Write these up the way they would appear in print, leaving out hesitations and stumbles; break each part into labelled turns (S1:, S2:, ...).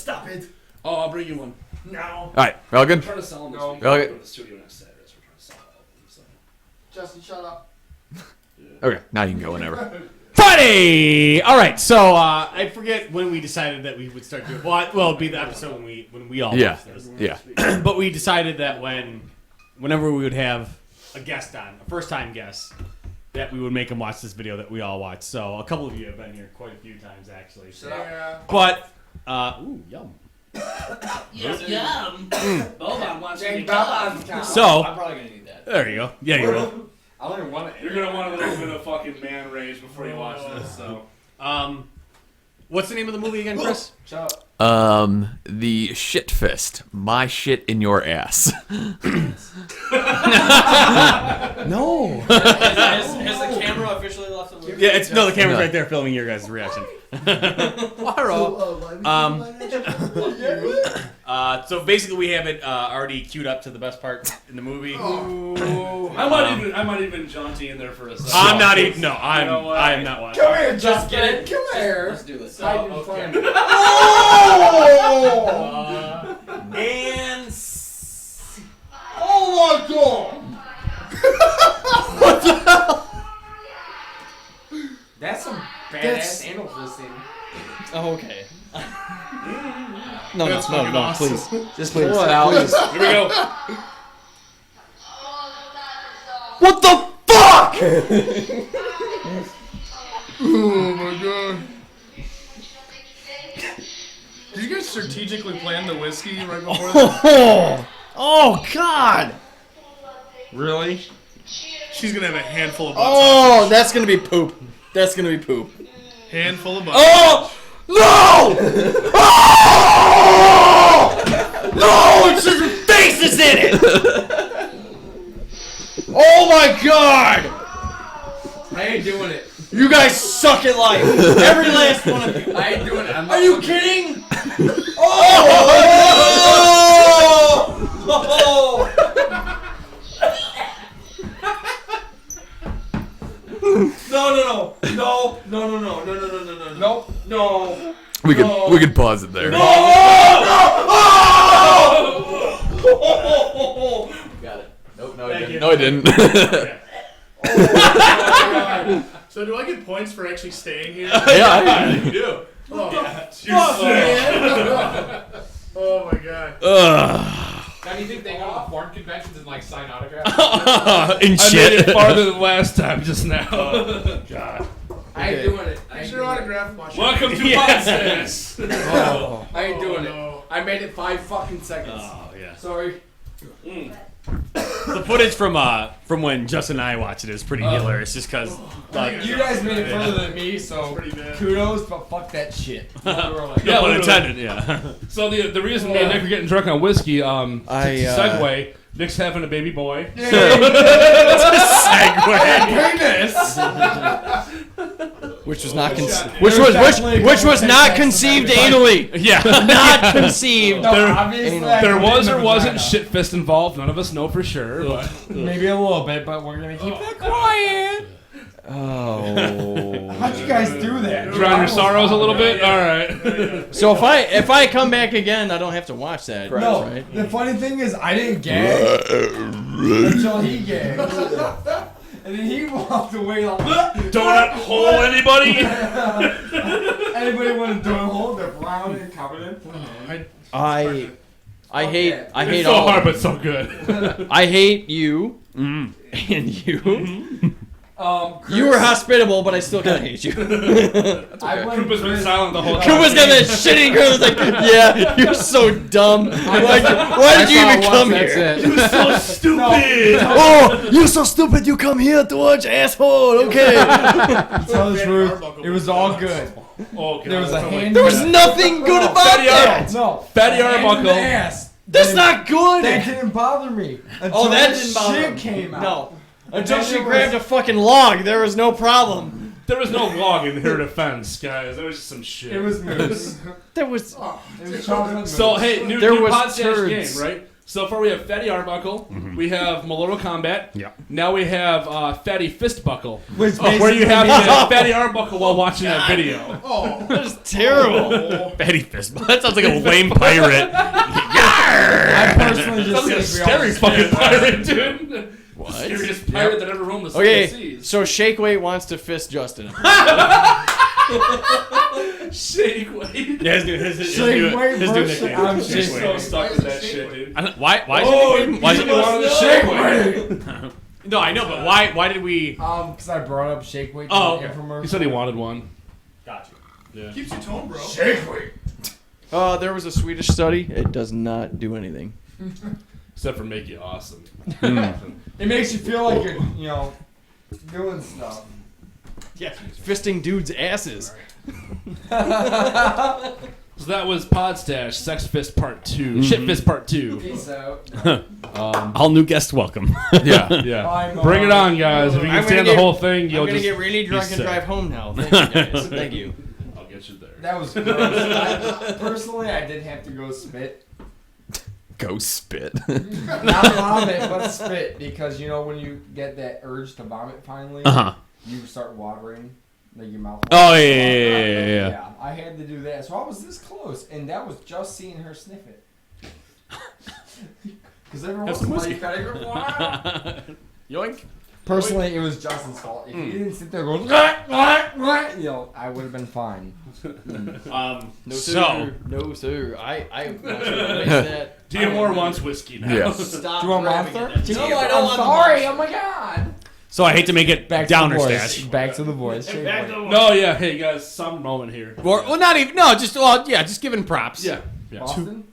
S1: Stop it.
S2: Oh, I'll bring you one.
S1: No.
S3: All right, we're all
S2: We're
S3: good.
S2: trying to sell them this
S4: No.
S2: week.
S3: Okay.
S2: We're going to the studio next Saturday, so we're trying to sell all of them. So.
S4: Justin, shut up.
S3: Okay, now you can go whenever.
S5: Friday. All right, so I forget when we decided that we would start doing. Well, it'll be the episode when we all
S3: Yeah,
S5: watch this.
S3: yeah.
S5: But we decided that whenever we would have a guest on, a first-time guest, that we would make them watch this video that we all watch. So a couple of you have been here quite a few times, actually. So.
S4: Yeah.
S5: But, ooh, yum.
S2: Yum. Boban wants me to come.
S5: So,
S6: I'm probably gonna need that.
S5: there you go. Yeah, you will.
S6: I don't even want it.
S2: You're going to want a little bit of fucking man rage before you watch this, so.
S5: What's the name of the movie again, Chris?
S6: Shut up.
S3: The shit fist. My shit in your ass.
S5: No.
S6: Has the camera officially left the movie?
S5: Yeah, the camera's
S3: No.
S5: right there filming your guys' reaction. So basically, we have it already queued up to the best part in the movie.
S2: I might even jaunty in there for a second.
S5: I'm not even. No,
S2: You know what?
S5: I am not watching.
S4: Come here,
S6: Just get
S4: Justin.
S6: it.
S4: Come here.
S6: Let's do this.
S4: Hide in
S6: Oh,
S4: front
S6: okay.
S4: of me.
S5: And
S4: Oh my god!
S6: That's some badass anal fisting.
S7: Oh, okay. No, please. Just please.
S6: Pull it out.
S7: Please.
S2: Here we go.
S7: What the fuck?
S4: Oh my god. Did you guys strategically plan the whiskey right before that?
S7: Oh, God. Really?
S1: She's gonna have a handful of
S7: Oh, that's gonna be poop. That's gonna be poop.
S1: handful of butter.
S7: Oh! No! Oh! No! It's just your face is in it! Oh my god!
S6: I ain't doing it.
S7: You guys suck at life. Every last one of you.
S6: I ain't doing it. I'm
S7: Are
S6: not
S7: you
S6: looking.
S7: kidding? Oh! Oh! No.
S6: Nope.
S7: No.
S3: We could pause it there.
S6: Got it.
S3: Nope, no,
S5: Thank you.
S3: No, I didn't.
S1: So do I get points for actually staying here?
S3: Yeah,
S5: you do.
S1: Oh,
S4: Fuck, man.
S1: Oh my god.
S6: Now, do you think they go to foreign conventions and like sign autographs?
S5: In
S2: I made
S5: shit.
S2: it farther than last time just now.
S5: God.
S6: I ain't doing it. I
S4: Here's
S6: ain't
S4: your
S6: doing it.
S4: autograph. Watch
S2: Welcome to
S5: Yes.
S2: Podstache.
S6: I ain't doing
S1: no.
S6: it. I made it 5 fucking seconds.
S5: Oh yeah.
S6: Sorry.
S5: The footage from when Justin and I watched it is pretty hilarious, just because.
S6: You guys made it further than me, so
S1: Pretty bad.
S6: kudos, but fuck that shit.
S5: No
S2: Yeah,
S5: pun
S2: literally.
S5: intended. Yeah.
S2: So the reason me and Nick are getting drunk on whiskey, to segue, Nick's having a baby boy.
S7: Which was not which was not conceived anally.
S5: Yeah.
S7: Not conceived.
S6: No, obviously, I
S2: There
S6: put
S2: was
S6: it in
S2: or
S6: the
S2: wasn't
S6: vagina.
S2: shit fist involved. None of us know for sure. But
S6: Maybe a little bit, but we're gonna keep that quiet.
S7: Oh.
S6: How'd you guys do that?
S2: drown your sorrows a little bit. All right.
S7: So if I come back again, I don't have to watch that.
S6: No,
S7: Right?
S6: the funny thing is, I didn't gag until he gagged. And then he walked away like,
S2: Donut hole anybody?
S6: anybody want to do a hole? They're brown and covered in.
S7: I hate
S2: It's so
S7: all.
S2: hard, but so good.
S7: I hate you and you.
S6: Chris,
S7: You were hospitable, but I still kind of hate you.
S6: I went
S2: Koopa's been
S6: Chris-
S2: silent the whole time.
S7: Kuba's got that shitty girl that's like, yeah, you're so dumb. Why did you even come here?
S2: You're so stupid.
S7: Oh, you're so stupid. You come here to watch, asshole. Okay.
S6: Tell the truth, it was all good.
S2: Oh, God.
S6: There was a hand.
S7: There was nothing good about
S2: Fatty
S7: that.
S6: No,
S2: Fatty
S6: hand in the
S2: Arbuckle.
S6: ass.
S7: That's not good.
S6: That didn't bother me.
S7: Oh, that
S6: until
S7: didn't bother
S6: shit
S7: me.
S6: came out.
S7: No. Until
S6: then
S7: she
S6: there
S7: grabbed a
S6: was-
S7: fucking log, there was no problem.
S2: There was no log in her defense, guys. There was just some shit.
S6: It was moose.
S7: There was.
S6: It was chocolate
S2: So
S6: mousse.
S2: hey, new
S7: There was
S2: Podstache
S7: turds.
S2: game, right? So far we have Fatty Arbuckle, we have Mortal Kombat.
S5: Yeah.
S2: Now we have Fatty Fist Buckle,
S6: Which
S2: where you have
S6: basically
S2: to Fatty Arbuckle while watching that video.
S1: Oh,
S7: That's terrible.
S5: Fatty fist. That sounds like a lame pirate.
S6: I personally just
S2: That's like a
S6: think we all
S2: scary
S6: just-
S2: fucking pirate, dude.
S7: What?
S2: The scariest pirate that ever roamed the
S7: Okay,
S2: seas.
S7: so Shakeweight wants to fist Justin.
S2: Shake weight.
S5: Yeah, his new
S6: Shake
S5: nickname.
S6: I'm
S2: He's
S6: Shake
S2: so stuck with that shit, dude.
S5: I don't- Why is
S2: Oh,
S5: it? Why is
S2: you
S5: it?
S2: wanted to shake weight.
S5: No, I know, but why did we?
S6: because I brought up Shake Weight.
S5: Oh,
S6: the
S5: okay.
S6: infomercial.
S2: He said he wanted one.
S5: Got you.
S1: keeps you toned, bro.
S7: There was a Swedish study. It does not do anything.
S2: Except for make you awesome.
S6: It makes you feel like you're, doing stuff.
S7: Yeah, fisting dudes' asses.
S2: So that was Podstache, Sex Fist Part 2. Shit Fist Part 2.
S6: Peace out.
S5: All new guests welcome.
S3: Yeah.
S2: Yeah. Bring it on, guys. If you can
S7: I'm
S2: stand
S7: gonna
S2: the
S7: get-
S2: whole thing,
S7: I'm
S2: you'll
S7: gonna
S2: just...
S7: get really drunk and
S2: sick.
S7: drive home now. Thank you, guys. Thank you.
S2: I'll get you there.
S6: That was gross. Personally, I did have to go spit.
S3: Go spit.
S6: Not vomit, but spit. Because, when you get that urge to vomit finally, you start watering. Like your mouth.
S5: Oh yeah.
S6: I had to do that. So I was this close. And that was just seeing her sniff it. Because every once in a while you gotta go, wow.
S5: Yoink.
S6: Personally, it was Justin's fault. If he didn't sit there going, I would have been fine.
S7: No
S5: So
S7: sir. No sir. I'm not sure what makes that.
S2: Diamore wants whiskey now.
S3: Yeah.
S7: Stop.
S6: Do you want
S7: grabbing
S6: Monster?
S7: at that.
S6: No,
S7: Damn,
S6: I
S7: I'm
S6: don't. I'm
S7: sorry.
S6: sorry. Oh my god.
S5: I hate to make it
S6: Back
S5: downer
S6: to the voice.
S5: stash.
S6: Back to the voice.
S2: No, yeah. Hey, guys, some moment here.
S5: Well, not even. No, just giving props.
S2: Yeah. Yeah.
S6: Boston?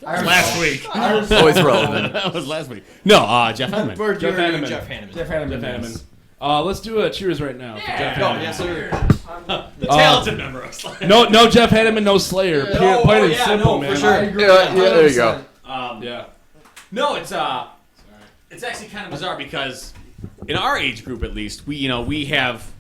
S5: Last week.
S3: Always relevant.
S5: That was last week. No, Jeff Henneman.
S7: Bird,
S2: Jeff
S7: you're
S2: Hanneman.
S7: Jeff Hanneman.
S6: Jeff Hanneman.
S2: Jeff
S6: yes.
S2: Hanneman. Let's do a cheers right now. For Jeff
S7: Go,
S2: Hanneman.
S7: yes sir.
S5: The talented member of Slayer.
S2: No Jeff Hanneman, no Slayer. Plain and simple, man.
S7: for sure.
S6: I agree.
S3: Yeah, there you go.
S2: Yeah.
S5: No, it's actually kind of bizarre because in our age group, at least, we have,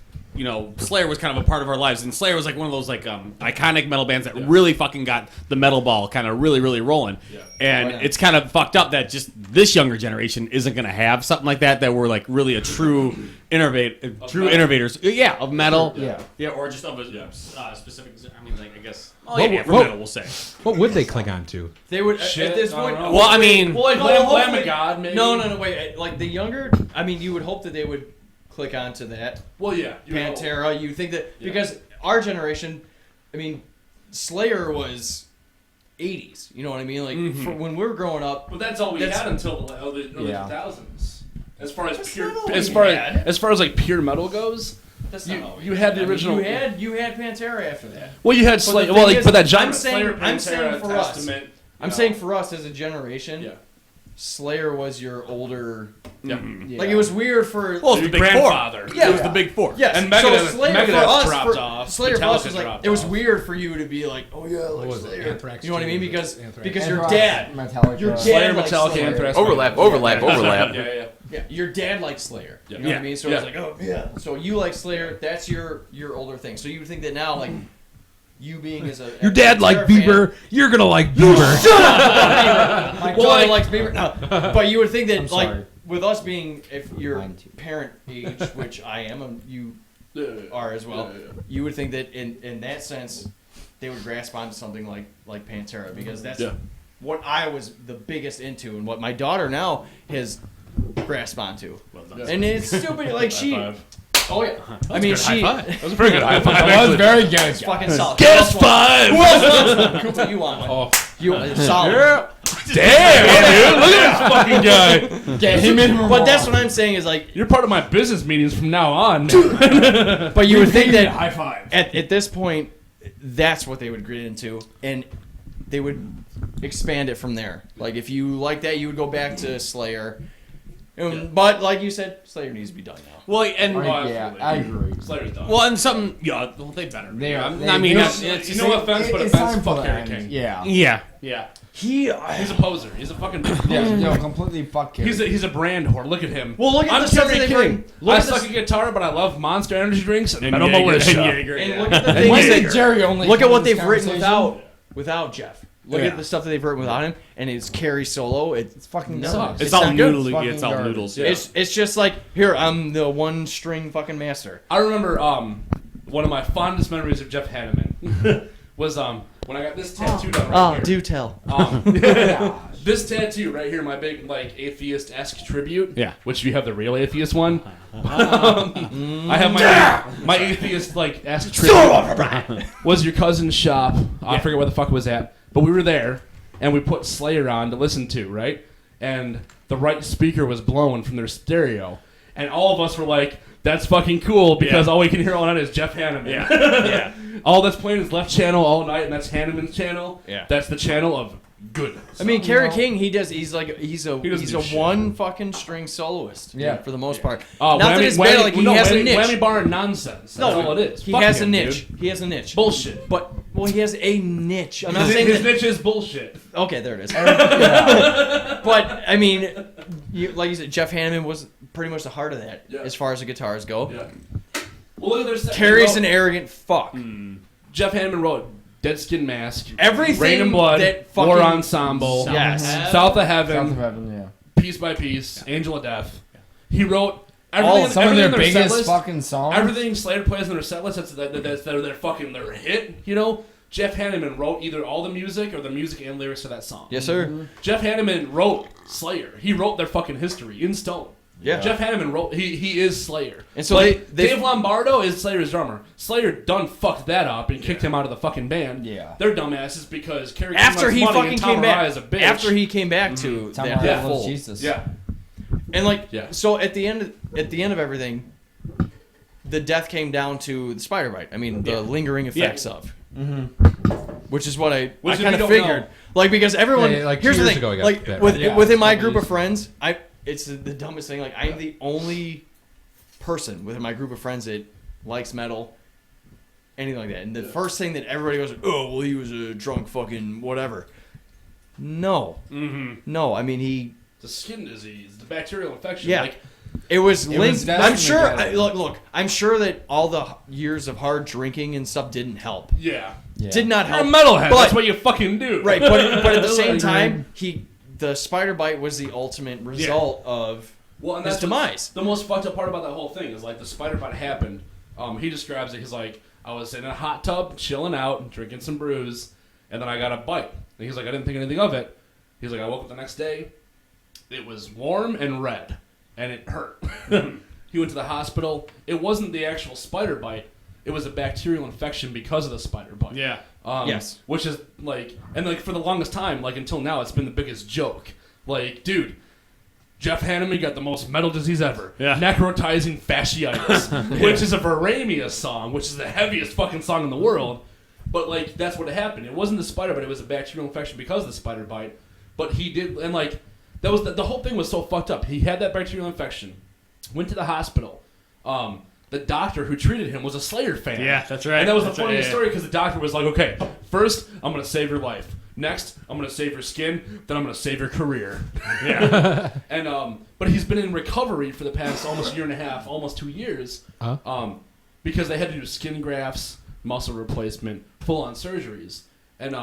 S5: Slayer was kind of a part of our lives, and Slayer was like one of those iconic metal bands that really fucking got the metal ball kind of really, really rolling.
S2: Yeah.
S5: And it's kind of fucked up that just this younger generation isn't gonna have something like that. That we're like really a true innovators. Yeah, of metal.
S6: Yeah.
S5: Or just of a specific. I mean, I guess. Oh
S8: What-
S5: yeah, for
S8: what-
S5: metal, we'll say.
S8: What would they cling on to?
S7: They would
S2: Shit,
S7: at this
S2: I
S7: point.
S2: don't know.
S5: Well, I mean,
S7: Well, no,
S2: Lamb
S7: hopefully-
S2: of God, maybe?
S7: No, wait. Like the younger, I mean, you would hope that they would click onto that
S2: Well, yeah. you know.
S7: Pantera. You think that
S2: Yeah.
S7: because our generation, I mean, Slayer was 80s. You know what I mean? Like for when we were growing up.
S2: But that's all we
S7: That's-
S2: had until the early
S6: Yeah.
S2: 2000s. As far as
S7: That's
S2: pure,
S7: not all
S2: as
S7: we
S2: far
S7: had.
S2: as far as like pure metal goes,
S7: That's
S2: you
S7: not all we
S2: you had the
S7: I mean,
S2: original.
S7: you had Pantera after that.
S2: Well, you had
S7: But
S2: Slayer.
S7: the
S2: Well,
S7: thing
S2: like
S7: is,
S2: for that genre.
S7: I'm saying
S2: Slayer,
S7: for us.
S2: Testament,
S7: I'm
S2: you
S7: saying
S2: know.
S7: for us as a generation,
S2: Yeah.
S7: Slayer was your older.
S2: Yeah.
S7: Like it was weird for.
S5: Well, it's
S2: Your
S5: the big
S2: grandfather.
S5: four.
S7: Yeah.
S5: It was the big four.
S7: Yes,
S2: And
S7: so
S2: Megadeth-
S7: Slayer
S2: Megadeth
S7: for us,
S2: dropped off.
S7: Slayer for us
S2: Metallica
S7: was like
S2: dropped
S7: it was
S2: off.
S7: weird for you to be like, oh yeah,
S8: What
S7: like
S8: was it?
S7: Slayer.
S8: Anthrax
S7: You know what I mean?
S8: too,
S7: Because
S8: Anthrax.
S7: because your
S6: Anthrax,
S7: dad,
S6: Metallica.
S7: your dad
S2: Slayer,
S7: likes
S2: Metallica,
S7: Slayer.
S2: Anthrax.
S3: Overlap.
S2: Yeah, yeah.
S7: Yeah, your dad likes Slayer.
S2: Yeah.
S7: You know what I mean? So
S2: Yeah.
S7: it's like, oh yeah. So you like Slayer? That's your older thing. So you would think that now, like you being as a
S8: Your dad liked Bieber. You're gonna like Bieber.
S7: My daughter likes Bieber. No, but you would think that
S6: I'm
S7: like
S6: sorry.
S7: with us being if you're
S6: Mine too.
S7: parent age, which I am, and you
S2: Yeah.
S7: are as well.
S2: Yeah, yeah.
S7: You would think that in that sense, they would grasp onto something like Pantera because that's
S2: Yeah.
S7: what I was the biggest into and what my daughter now has grasped onto.
S5: Well done.
S7: And it's stupid, like she.
S2: High five.
S7: Oh yeah, I mean she.
S2: That was a pretty good high five.
S6: That was
S2: actually.
S6: very good.
S7: It's fucking solid.
S2: Guess five.
S7: Who else wants one? Cooper, you want one?
S2: Oh,
S7: You solid.
S2: damn, dude! Look at this fucking guy.
S6: Get him in.
S7: But that's what I'm saying is like,
S2: You're part of my business meetings from now on.
S7: but you would think that
S1: High five.
S7: at this point, that's what they would get into, and they would expand it from there. Like if you like that, you would go back to Slayer. But like you said, Slayer needs to be done now.
S5: Well, and
S6: Yeah, I agree.
S2: Slayer's done.
S5: well, and something. Yeah, well, they better.
S6: They are.
S5: I mean,
S6: they-
S5: it's
S2: you know, offense, but
S6: It's
S2: offense.
S6: time for
S2: Fuck
S6: the
S2: Harry
S6: end.
S2: King.
S6: Yeah.
S5: Yeah.
S2: Yeah.
S7: He's
S2: He's a poser. He's a fucking.
S6: Yeah, completely fuck him.
S2: He's a brand whore. Look at him.
S7: Well, look at
S2: I'm
S7: the stuff that
S2: Harry
S7: they
S2: King.
S7: bring. Look
S2: I
S7: at
S2: suck
S7: this-
S2: at guitar, but I love Monster energy drinks and,
S5: And
S2: Metal
S5: Jaeger,
S2: Militia.
S5: and Jaeger,
S7: and
S5: yeah.
S7: look at the
S6: Why
S7: things
S6: did
S7: that
S6: Jerry only
S7: look at
S6: come
S7: what
S6: in this
S7: they've written
S6: conversation?
S7: without. without Jeff. Look
S5: Yeah.
S7: at the stuff that they've written without him, and it's Carrie solo.
S6: It's fucking
S7: No.
S6: garbage.
S5: It's all
S7: not good.
S5: noodly.
S6: Fucking
S5: It's all
S6: garbage.
S5: noodles.
S2: Yeah.
S7: It's just like, here, I'm the one string fucking master.
S2: I remember one of my fondest memories of Jeff Hanneman was when I got this tattoo done right here.
S7: Do tell.
S2: This tattoo right here, my big like atheist-esque tribute.
S5: Yeah.
S2: Which you have the real atheist one. I have my atheist like esque tribute. Was your cousin's shop? I forget where the fuck it was at, but we were there and we put Slayer on to listen to, right? And the right speaker was blowing from their stereo, and all of us were like, "That's fucking cool," because all we can hear all night is Jeff Hanneman.
S5: Yeah.
S2: All that's playing is left channel all night, and that's Hanneman's channel.
S7: Yeah.
S2: That's the channel of good.
S7: I mean, Kerry King, he's a
S2: doesn't do shit.
S7: one fucking string soloist.
S6: Yeah.
S7: For the most part.
S2: Oh,
S7: Not that it's bad, like he has a niche.
S2: Whammy bar and nonsense. That's all it is.
S7: He
S2: Fuck
S7: has
S2: him,
S7: a niche.
S2: dude.
S7: He has a niche.
S2: Bullshit.
S7: But he has a niche. I'm not saying
S2: His
S7: that.
S2: niche is bullshit.
S7: Okay, there it is. But I mean, like you said, Jeff Hanneman was pretty much the heart of that as far as the guitars go.
S2: Yeah. Well, look at their set.
S7: Carrie's an arrogant fuck.
S2: Jeff Hanneman wrote Dead Skin Mask,
S7: Everything
S2: Rain and Blood,
S7: that fucking-
S2: War Ensemble,
S7: Yes.
S2: South of Heaven,
S6: South of Heaven, yeah.
S2: Piece by Piece, Angel of Death. He wrote
S6: Some of
S2: everything
S6: their
S2: in their set
S6: biggest
S2: list,
S6: fucking songs.
S2: everything Slayer plays in their set list. That's their fucking their hit. You know, Jeff Hanneman wrote either all the music or the music and lyrics to that song.
S7: Yes, sir.
S2: Jeff Hanneman wrote Slayer. He wrote their fucking history in stone.
S7: Yeah.
S2: Jeff Hanneman wrote. He is Slayer.
S7: And so
S2: Like,
S7: they
S2: Dave Lombardo is Slayer's drummer. Slayer done fucked that up and kicked him out of the fucking band.
S6: Yeah.
S2: They're dumbasses because Kerry
S7: after
S2: King
S7: he
S2: likes money
S7: fucking
S2: and Tom
S7: came back.
S2: Araya is a bitch.
S7: After he came back to
S6: Tom
S7: that
S6: Araya
S7: full.
S6: loves Jesus.
S2: Yeah.
S7: And like,
S2: Yeah.
S7: so at the end of everything, the death came down to the spider bite. I mean, the lingering effects of, which is what I
S2: Which
S7: kind
S2: if
S7: of
S2: you don't
S7: figured.
S2: know-
S7: Like because everyone,
S8: Yeah, like 2
S7: here's the
S8: years
S7: thing,
S8: ago we got
S7: like
S8: that,
S7: with,
S8: right? Yeah,
S7: within my
S8: somebody's-
S7: group of friends, it's the dumbest thing. Like I'm the only person within my group of friends that likes metal, anything like that. And the first thing that everybody goes, oh well, he was a drunk fucking whatever. No, no. I mean he.
S2: The skin disease, the bacterial infection.
S7: Yeah.
S2: Like,
S7: It was
S6: It
S7: linked.
S6: was
S7: I'm
S6: definitely
S7: sure.
S6: bad.
S7: Look. I'm sure that all the years of hard drinking and stuff didn't help.
S2: yeah.
S6: Yeah.
S7: Did not
S2: You're a
S7: help.
S2: metalhead.
S7: But-
S2: That's what you fucking do.
S7: Right, but at the same
S2: Like,
S7: time, the spider bite was the ultimate result of
S2: Well, and
S7: his
S2: that's
S7: demise.
S2: The most fucked up part about that whole thing is like the spider bite happened. He describes it. He's like, I was in a hot tub, chilling out, drinking some brews, and then I got a bite. And he's like, I didn't think anything of it. He's like, I woke up the next day, it was warm and red, and it hurt. He went to the hospital. It wasn't the actual spider bite. It was a bacterial infection because of the spider bite.
S5: Yeah.
S7: Yes.
S2: Which is like, and like for the longest time, like until now, it's been the biggest joke. Like, dude, Jeff Hanneman got the most metal disease ever.
S5: Yeah.
S2: Necrotizing fasciitis, which is a Varamia song, which is the heaviest fucking song in the world. But like, that's what happened. It wasn't the spider bite. It was a bacterial infection because of the spider bite. But he did, and like, that was the whole thing was so fucked up. He had that bacterial infection, went to the hospital. The doctor who treated him was a Slayer fan.
S5: Yeah, that's right.
S2: And that was
S5: That's
S2: the
S5: right,
S2: funniest
S5: yeah.
S2: story because the doctor was like, okay, first, I'm going to save your life. Next, I'm going to save your skin. Then I'm going to save your career.
S5: Yeah.
S2: And but he's been in recovery for the past almost year and a half, almost 2 years, because they had to do skin grafts, muscle replacement, full-on surgeries, and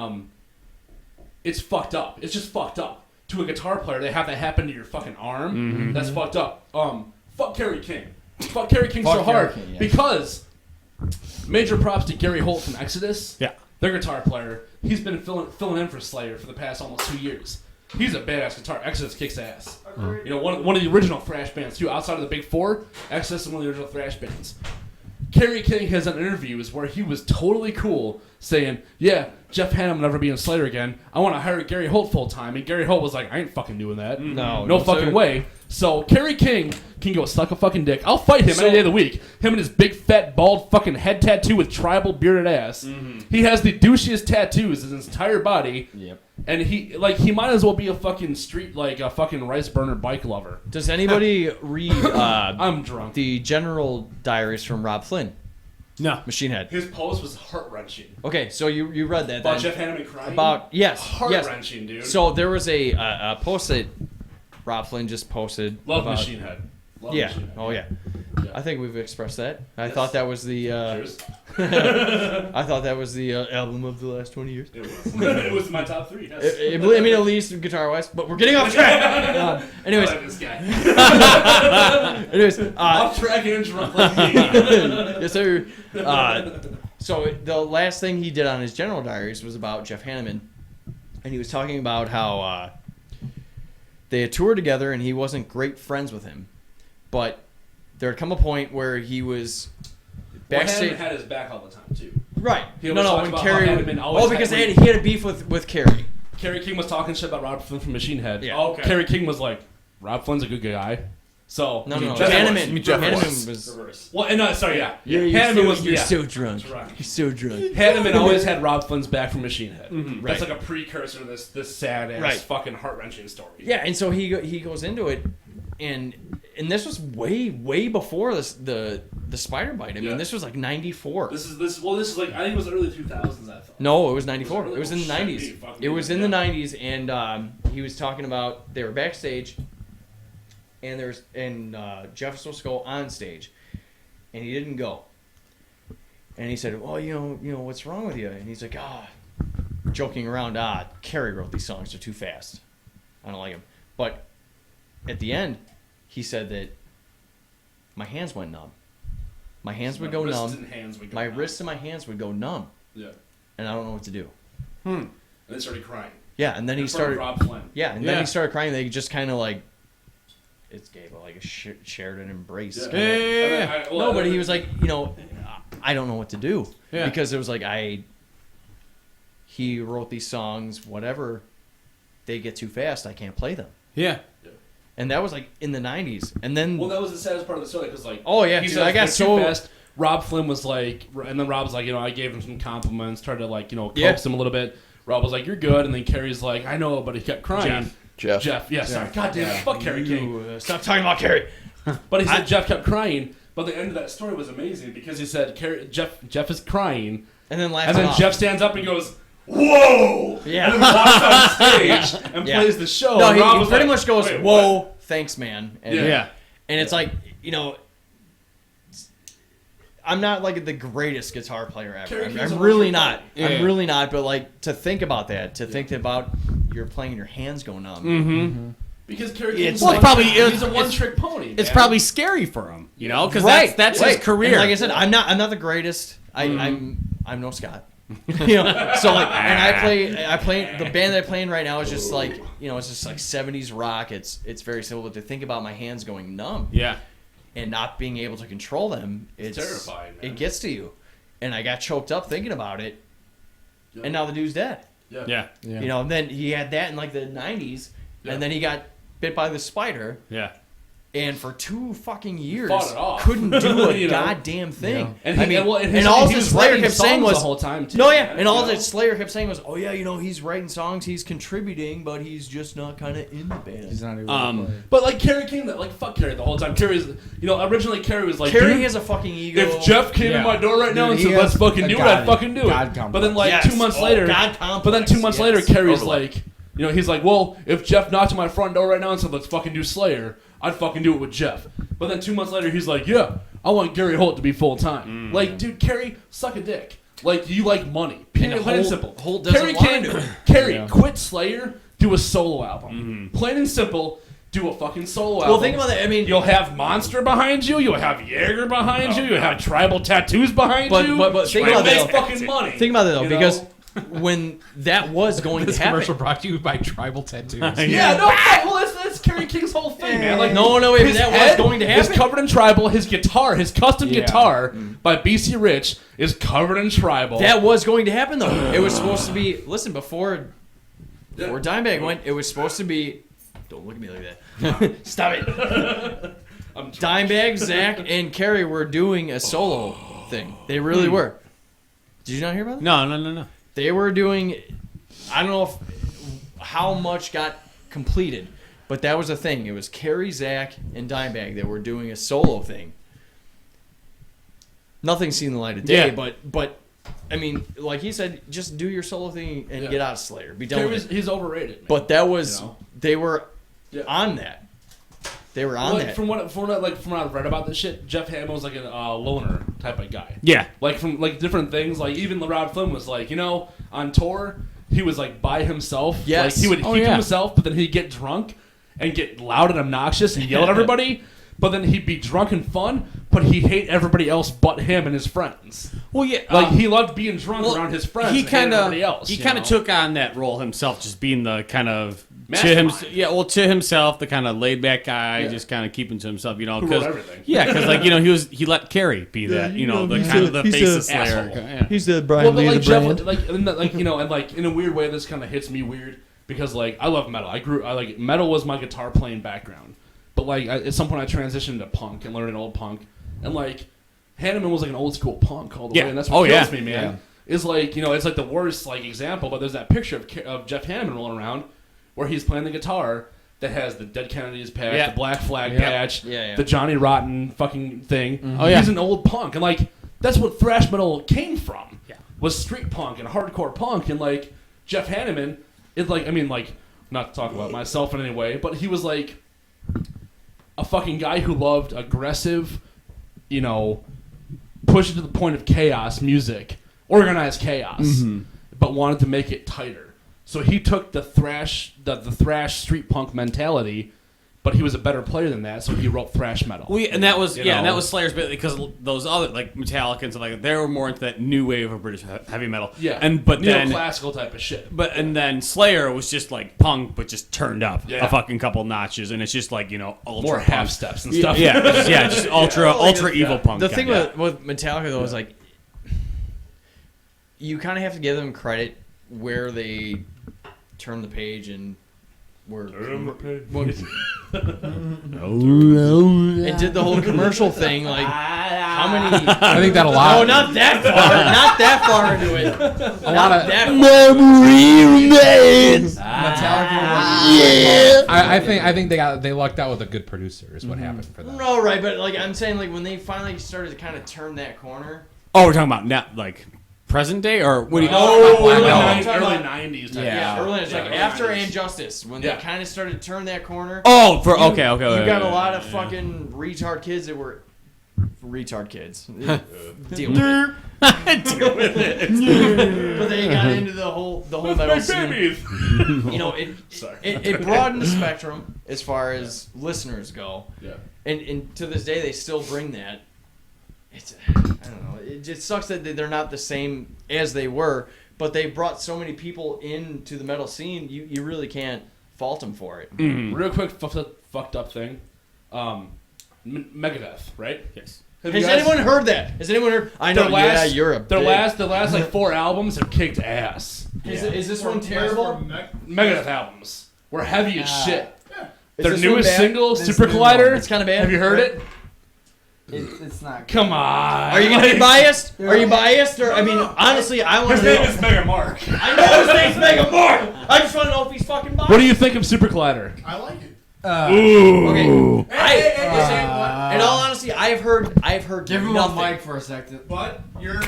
S2: it's fucked up. It's just fucked up. To a guitar player, they have that happen to your fucking arm. That's fucked up. Fuck Kerry King. Fuck Kerry King
S6: Fuck
S2: so
S6: Kerry
S2: hard
S6: King, yeah.
S2: because major props to Gary Holt from Exodus.
S5: Yeah.
S2: Their guitar player. He's been filling in for Slayer for the past almost 2 years. He's a badass guitar. Exodus kicks ass. You know, one of the original thrash bands too. Outside of the big four, Exodus is one of the original thrash bands. Kerry King has done interviews where he was totally cool, saying, "Yeah, Jeff Hanneman will never be in Slayer again. I want to hire Gary Holt full time." And Gary Holt was like, "I ain't fucking doing that. No fucking
S7: sir.
S2: way." So Kerry King can go suck a fucking dick. I'll fight him any day of the week. Him and his big fat bald fucking head tattoo with tribal bearded ass. He has the douchiest tattoos in his entire body.
S6: Yep.
S2: And he might as well be a fucking street, like a fucking rice burner bike lover.
S7: Does anybody read
S2: I'm drunk.
S7: the general diaries from Rob Flynn,
S5: No.
S7: Machine Head?
S2: His post was heart wrenching.
S7: Okay, so you read that
S2: About
S7: then.
S2: Jeff Hanneman crying.
S7: About yes,
S2: heart
S7: yes.
S2: wrenching, dude.
S7: So there was a post that Rob Flynn just posted.
S2: Love
S7: about,
S2: Machine Head. Love
S7: Yeah.
S2: Machine Head.
S7: Oh yeah.
S2: Yeah.
S7: I think we've expressed that. I thought that was the.
S2: Cheers.
S7: I thought that was the album of the last 20 years.
S2: It was. It was my top 3. Yes.
S7: I mean, at least guitar wise, but we're getting off track. Anyways,
S2: I like this guy.
S7: anyways,
S2: Off track and drunk like me.
S7: yes sir. So the last thing he did on his general diaries was about Jeff Hanneman, and he was talking about how they had toured together and he wasn't great friends with him, but there had come a point where he was backstage.
S2: Hanneman had his back all the time too.
S7: Right.
S2: He
S7: No,
S2: always
S7: no.
S2: talked
S7: When
S2: about
S7: Kerry.
S2: how Hanneman always
S7: Because
S2: had-
S7: he had a beef with Kerry.
S2: Kerry King was talking shit about Rob Flynn from Machine Head.
S7: Yeah.
S5: Okay.
S2: Kerry King was like, Rob Flynn's a good guy. So
S7: No.
S2: Jeff
S7: Hanneman.
S3: Jeff
S7: Hanneman
S3: was.
S7: was.
S2: Well, no, sorry, yeah.
S7: You're
S2: Hanneman was
S7: so drunk.
S2: Drunk.
S7: You're so drunk.
S2: Hanneman always had Rob Flynn's back from Machine Head.
S5: Mhm.
S2: That's like a precursor to this sad ass
S7: Right.
S2: fucking heart wrenching story.
S7: Yeah, and so he goes into it, and this was way before the spider bite. I mean,
S2: Yeah.
S7: this was like '94.
S2: This is like I think it was early 2000s. I thought.
S7: No, it was '94.
S2: Was it
S7: It was in the
S2: really? Oh,
S7: '90s.
S2: shit, fuck
S7: It
S2: me,
S7: was in
S2: yeah.
S7: the '90s, and he was talking about they were backstage, and Jeff was supposed to go on stage, and he didn't go. And he said, "Well, you know, what's wrong with you?" And he's like, joking around, Kerry wrote these songs; they're too fast. I don't like them. But at the end, he said that my hands went numb. My hands would go
S2: wrists
S7: numb.
S2: and hands would go
S7: My
S2: numb.
S7: wrists and my hands would go numb,
S2: Yeah.
S7: and I don't know what to do.
S2: And then started crying.
S7: Yeah, and then he
S2: In front of
S7: started.
S2: Rob Flynn.
S7: Yeah, and
S5: Yeah.
S7: then he started crying. They just kind of like, it's gave like a shared an embrace.
S2: Yeah.
S7: kinda like-
S2: And then I- well,
S7: No, but
S2: then-
S7: he was like, I don't know what to do.
S5: Yeah.
S7: Because it was like he wrote these songs, whatever, they get too fast, I can't play them.
S5: Yeah.
S7: And that was like in the '90s, and then
S2: Well, that was the saddest part of the story because like.
S7: Oh, yeah,
S2: he
S7: dude,
S2: said
S7: I got
S2: it's too
S7: so-
S2: fast. Rob Flynn was like, and then Rob was like, I gave him some compliments, tried to like, coax
S7: Yeah.
S2: him a little bit. Rob was like, "You're good," and then Kerry's like, "I know," but he kept crying.
S3: Jeff.
S2: Yeah, sorry. God damn it. Fuck Kerry King.
S7: you, stop talking about Kerry.
S2: But he said Jeff kept crying. But the end of that story was amazing because he said Jeff is crying,
S7: And then laughed
S2: and then
S7: off.
S2: Jeff stands up and goes, "Whoa!"
S7: Yeah.
S2: And then walks on stage and
S7: Yeah.
S2: plays the show.
S7: No,
S2: and Rob
S7: he
S2: was
S7: pretty
S2: like,
S7: much goes,
S2: "Wait,
S7: "Whoa,
S2: what?"
S7: thanks, man." And,
S2: Yeah.
S7: and it's like, I'm not like the greatest guitar player ever.
S2: Kerry King's
S7: I'm
S2: a
S7: really
S2: virtual
S7: not.
S5: Yeah.
S7: I'm really not. But like to think about that, think about you're playing your hands go numb.
S5: Mm-hmm.
S2: Because Kerry
S7: It's
S2: King's
S7: like-
S2: like,
S5: probably-
S2: he's a one-trick pony.
S5: It's
S2: man.
S5: probably scary for him, because
S7: Right,
S5: that's
S7: right.
S5: his career.
S7: And like I said, I'm not the greatest. I'm no Scott. So like, and I play the band that I play in right now is just like it's just like 70s rock. It's very simple. But to think about my hands going numb
S5: yeah.
S7: and not being able to control them, it's
S2: terrifying, man.
S7: It gets to you, and I got choked up thinking about it.
S2: Yeah.
S7: And now the dude's dead.
S5: Yeah.
S7: And then he had that in like the 90s,
S2: Yeah.
S7: and then he got bit by the spider.
S5: Yeah.
S7: And for 2 fucking years,
S2: Fought it off.
S7: couldn't do a
S2: You know?
S7: goddamn thing.
S2: And he,
S7: and all
S2: he
S7: the
S2: was
S7: Slayer
S2: writing
S7: kept saying
S2: songs
S7: was
S2: the whole time too.
S7: no, yeah,
S2: man,
S7: and all
S2: you know?
S7: that Slayer kept saying was, "Oh yeah, he's writing songs, he's contributing, but he's just not kind of in the band."
S4: He's not even.
S2: But like Kerry King, like fuck Kerry the whole time. Kerry's, originally Kerry was like,
S7: Kerry
S2: dude,
S7: has a fucking ego.
S2: if Jeff came in
S4: Yeah.
S2: my door right now
S4: Dude,
S2: and
S4: he
S2: said, "Let's
S4: has
S2: fucking
S4: a
S2: do it,"
S4: God-
S2: I'd fucking do
S4: God
S2: it.
S4: complex.
S2: But then like
S7: Yes.
S2: 2 months
S7: Oh,
S2: later,
S7: God
S2: but then 2 months
S7: yes.
S2: later, Kerry's
S3: Totally.
S2: like, he's like, well, if Jeff knocked on my front door right now and said, "Let's fucking do Slayer," I'd fucking do it with Jeff. But then 2 months later, he's like, "Yeah, I want Gary Holt to be full time." Like, dude, Kerry, suck a dick. Like, you like money. Plain and
S7: Holt-
S2: simple.
S7: Holt doesn't
S2: Kerry
S7: wanna
S2: can't
S7: do it.
S2: Kerry,
S4: Yeah.
S2: quit Slayer, do a solo album. Plain and simple, do a fucking solo album.
S7: Well, think about that. I mean,
S2: You'll have Monster behind you. You'll have Jaeger behind you. You'll have tribal tattoos behind
S7: But-
S2: you.
S7: but think
S2: You'll
S7: about that,
S2: make
S7: though.
S2: fucking money.
S7: think about it though,
S2: you know?
S7: because when that was going
S8: This
S7: to happen,
S8: commercial brought to you by Tribal Tattoos.
S2: Yeah, no, fuck, well, that's Kerry King's whole thing, man. Like,
S7: No, wait,
S2: his
S7: that was
S2: head
S7: going to
S2: is
S7: happen.
S2: covered in tribal. His guitar, his custom
S4: Yeah.
S2: guitar by BC Rich, is covered in tribal.
S7: that was going to happen though. It was supposed to be. Listen, before Dimebag went, it was supposed to be. Don't look at me like that. Stop it. Dimebag, Zach, and Kerry were doing a solo thing. They really were. Did you not hear about that?
S5: No.
S7: They were doing. I don't know how much got completed, but that was a thing. It was Kerry, Zach, and Dimebag that were doing a solo thing. Nothing's seen the light of day,
S5: Yeah.
S7: but I mean, like he said, just do your solo thing and
S2: Yeah.
S7: get out of Slayer. Be done with
S2: Kerry's,
S7: it.
S2: he's overrated, man.
S7: But that was
S2: You know?
S7: they were
S2: Yeah.
S7: on that. They were on
S2: Like,
S7: that.
S2: from what I've read about this shit, Jeff Hammond was like a loner type of guy.
S5: Yeah.
S2: Like from like different things. Like even Rod Flynn was like, on tour he was like by himself.
S7: Yes.
S2: Like he would
S5: Oh,
S2: keep to
S5: yeah.
S2: himself, but then he'd get drunk and get loud and obnoxious and yell at everybody. But then he'd be drunk and fun, but he'd hate everybody else but him and his friends.
S5: Well, yeah.
S2: Like he loved being drunk around his friends.
S5: He
S2: and hated
S5: kind
S2: everybody
S5: of
S2: else.
S5: he
S2: you
S5: kind of
S2: know?
S5: took on that role himself, just being the kind of
S2: Mastermind.
S5: to himself, the kind of laid back guy, just kind of keeping to himself,
S2: Who wrote
S5: because
S2: everything.
S5: because like he let Carrie be that, the kind of the face of Slayer.
S2: asshole.
S5: Yeah.
S8: He's the Brian
S2: Well,
S8: Lee
S2: but
S8: of the brand.
S2: and like in a weird way, this kind of hits me weird because like I love metal. Metal was my guitar playing background, but like at some point I transitioned to punk and learned an old punk, and like Hanneman was like an old school punk all the
S5: Yeah.
S2: way, and that's what
S5: Oh,
S2: kills
S5: yeah.
S2: me, man.
S7: Yeah.
S2: Is like it's like the worst like example, but there's that picture of Jeff Hanneman rolling around where he's playing the guitar that has the Dead Kennedys patch,
S5: Yeah.
S2: the Black Flag
S5: Yeah.
S2: patch,
S7: Yeah.
S2: the Johnny Rotten fucking thing.
S5: Oh, yeah.
S2: He's an old punk, and like that's what thrash metal came from.
S5: Yeah.
S2: Was street punk and hardcore punk, and like Jeff Hanneman is like, not to talk about myself in any way, but he was like a fucking guy who loved aggressive, push it to the point of chaos music, organized chaos, but wanted to make it tighter. So he took the thrash street punk mentality, but he was a better player than that, so he wrote thrash metal.
S5: And that was
S2: You
S5: and
S2: know?
S5: that was Slayer's bit, because those other like Metallica and stuff like that, they were more into that new wave of British heavy metal.
S2: Yeah,
S5: but then
S2: neoclassical type of shit.
S5: and then Slayer was just like punk, but just turned up
S2: Yeah.
S5: a fucking couple notches, and it's just like ultra
S2: More
S5: punk.
S2: half steps and stuff.
S5: just ultra evil punk.
S7: The
S5: guy.
S7: thing with Metallica though is like, you kind of have to give them credit where they turned the page and were and did the whole commercial thing. Like, how many?
S8: I think that a lot.
S7: No, not that far. Not that far into it.
S8: A lot of. I think they lucked out with a good producer. Is what happened for them.
S7: No, right, but like I'm saying, like when they finally started to kind of turn that corner.
S5: Oh, we're talking about not like present day, or what do you?
S2: early
S7: I'm talking about-
S2: 90s. Type
S7: Yeah,
S2: of
S7: early.
S2: shit.
S7: It's like
S2: Yeah,
S7: after
S2: early 90s.
S7: Injustice, when
S2: Yeah.
S7: they kind of started to turn that corner.
S5: Oh, for
S7: You
S5: okay.
S7: got a
S5: yeah,
S7: lot of
S5: yeah.
S7: fucking retard kids that were retard kids. Deal with it.
S5: Deal with it.
S7: But they got into the whole metal scene.
S2: Sorry.
S7: It broadened the spectrum as far as listeners go.
S2: Yeah.
S7: And to this day, they still bring that. I don't know. It just sucks that they're not the same as they were, but they brought so many people into the metal scene. You really can't fault them for it.
S2: Real quick, fucked up thing. Megadeth, right?
S5: Yes.
S2: Have
S7: Has
S2: you guys-
S7: anyone heard that? Has anyone heard? I know.
S2: Their
S7: You're a
S2: their
S7: big-
S2: last like 4 albums have kicked ass.
S7: Is this one terrible?
S2: Megadeth albums were heavy as shit.
S6: Is
S2: Their
S6: this
S2: newest
S6: one bad?
S2: single,
S6: This
S2: Super
S6: new
S2: Collider.
S6: one.
S7: It's kind of bad.
S2: Have you heard it?
S6: It's not.
S2: Come on.
S7: Are you gonna be biased? Are you biased? Or I mean, honestly, I want
S2: His
S7: to
S2: name
S7: know.
S2: is Mega Mark.
S7: I know his name's Mega Mark. I just want to know if he's fucking biased.
S2: What do you think of Super Collider?
S1: I like it.
S7: Okay.
S6: Listen,
S7: In all honesty, I've heard
S6: give him
S7: nothing.
S6: a mic for a second.
S1: But you're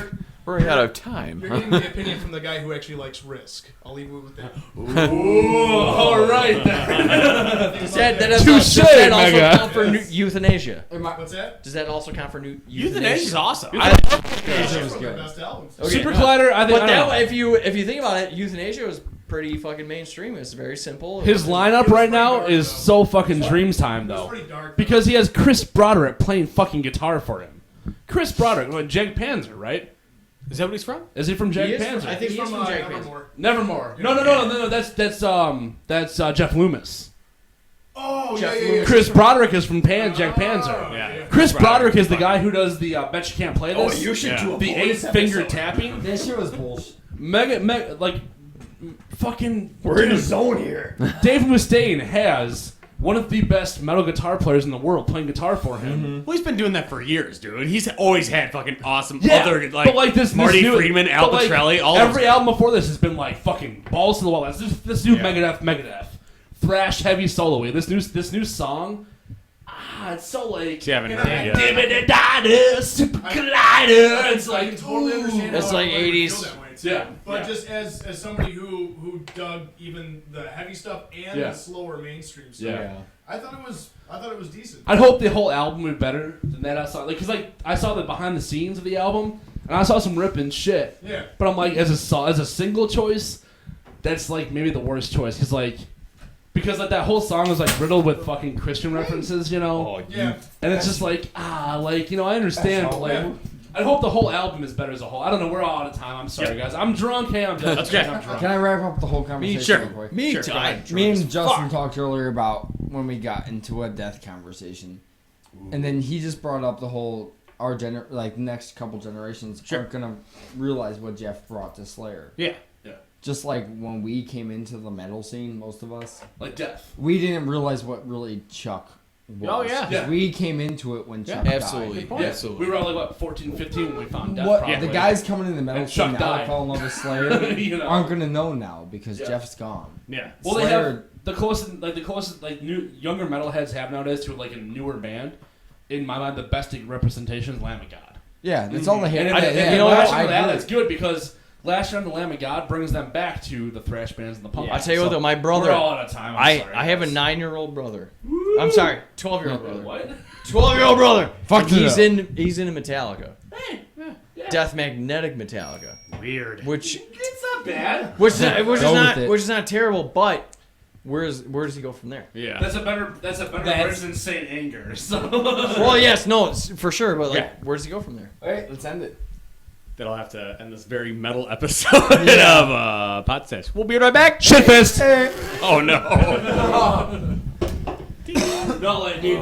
S3: We're out of time.
S1: getting the opinion from the guy who actually likes Risk. I'll leave it with that.
S2: Ooh, all right.
S7: Does that
S2: Touche,
S7: also
S2: Mega.
S7: count for euthanasia?
S1: What's that?
S7: Does that also count for
S5: Euthanasia's awesome.
S1: It's one of the best albums.
S7: Okay,
S2: Super
S7: no.
S2: Collider, I think.
S7: But
S2: I don't know.
S7: that, if you think about it, euthanasia was pretty fucking mainstream. It's very simple.
S2: His lineup right now is so fucking dreams time
S1: It's
S2: though,
S1: pretty dark.
S2: because he has Chris Broderick playing fucking guitar for him. Chris Broderick, Jag Panzer, right?
S5: Is that what he's from?
S2: Is he from Jag
S7: He is
S2: Panzer?
S7: from- I think
S1: He's
S7: he's
S1: from
S7: from Jack Panzer.
S1: Nevermore.
S2: Nevermore. No. That's Jeff Loomis.
S1: Oh,
S7: Jeff
S1: yeah.
S7: Loomis.
S2: Chris Broderick is from Jack Panzer.
S5: Yeah.
S2: Chris Broderick is the guy who does the Bet You Can't Play This.
S5: should do a
S2: the 8-finger tapping.
S6: That shit was bullshit.
S2: Fucking.
S7: We're in a zone here.
S2: Dave Mustaine has one of the best metal guitar players in the world playing guitar for him.
S5: Well, he's been doing that for years, dude. He's always had fucking awesome
S2: Yeah,
S5: other
S2: but like this
S5: Marty
S2: new,
S5: Friedman, Al
S2: but like
S5: Pitrelli, all
S2: every
S5: those.
S2: album before this has been like fucking balls to the wall. This new Megadeth, thrash heavy solo. This new song. It's so like.
S5: You haven't heard it yet.
S2: Super Collider. It's
S1: I
S2: like
S1: can totally understand
S7: That's
S1: how
S7: like
S1: everybody would
S7: 80s.
S1: feel that way,
S2: Yeah.
S1: But
S2: yeah.
S1: just as somebody who dug even the heavy stuff and
S2: Yeah.
S1: the slower mainstream stuff,
S2: Yeah.
S1: I thought it was decent.
S2: I'd hope the whole album would be better than that. I saw I saw the behind the scenes of the album, and I saw some ripping shit.
S1: Yeah.
S2: But I'm like, as a single choice, that's like maybe the worst choice, because like that whole song is like riddled with fucking Christian references, you know.
S1: Yeah.
S2: And it's just like I understand, but like.
S1: Yeah.
S2: I hope the whole album is better as a whole. I don't know. We're all out of time. I'm sorry, guys. I'm drunk. Hey, I'm done.
S5: That's okay.
S2: I'm drunk.
S6: Can I wrap up the whole conversation
S5: Sure.
S6: real quick?
S7: Me
S5: Sure,
S7: too.
S5: go ahead.
S6: Me and Justin talked earlier about when we got into a death conversation, and then he just brought up the whole next couple generations aren't gonna realize what Jeff brought to Slayer.
S5: Yeah.
S6: Just like when we came into the metal scene, most of us,
S2: Like death.
S6: we didn't realize what really Chuck was.
S5: Oh, yeah.
S6: 'Cause
S2: Yeah.
S6: we came into it when Chuck
S7: Absolutely.
S6: died.
S2: Yeah.
S7: Absolutely.
S2: We were all like what 14, 15 when we found death.
S6: What
S2: probably.
S6: the guys coming in the metal
S2: And
S6: scene
S2: Chuck
S6: now
S2: died.
S6: that fell in love with Slayer
S2: You know.
S6: aren't gonna know now because
S2: Yeah.
S6: Jeff's gone.
S5: Yeah.
S2: Well, they
S6: Slayer-
S2: have the closest new younger metalheads have nowadays to like a newer band. In my mind, the best representation is Lamb of God.
S6: Yeah, that's all the hate.
S2: And
S6: yeah,
S2: you know
S6: I
S2: what?
S6: agree.
S2: That's good because last year on the Lamb of God brings them back to the thrash bands and the punk.
S7: I'll tell you what,
S2: So
S7: though, my brother.
S2: We're all out of time. I'm sorry,
S7: I have a
S2: guys.
S7: 9-year-old brother. I'm sorry, 12-year-old brother.
S2: What?
S7: 12-year-old brother.
S6: Fuck
S7: He's
S6: it
S7: he's into Metallica. Death Magnetic Metallica,
S5: Weird.
S7: which
S2: It's not bad.
S7: is
S6: Go with it.
S7: which is not terrible, but where does he go from there?
S5: Yeah.
S2: That's a better version than Saint Anger. So.
S7: Well, yes, no, for sure, but like,
S5: Yeah.
S7: where does he go from there?
S6: All right, let's end it.
S5: That'll have to end this very metal episode of Podstache. We'll be right back.
S2: Shitfist.
S5: Oh no.
S2: No, like, dude.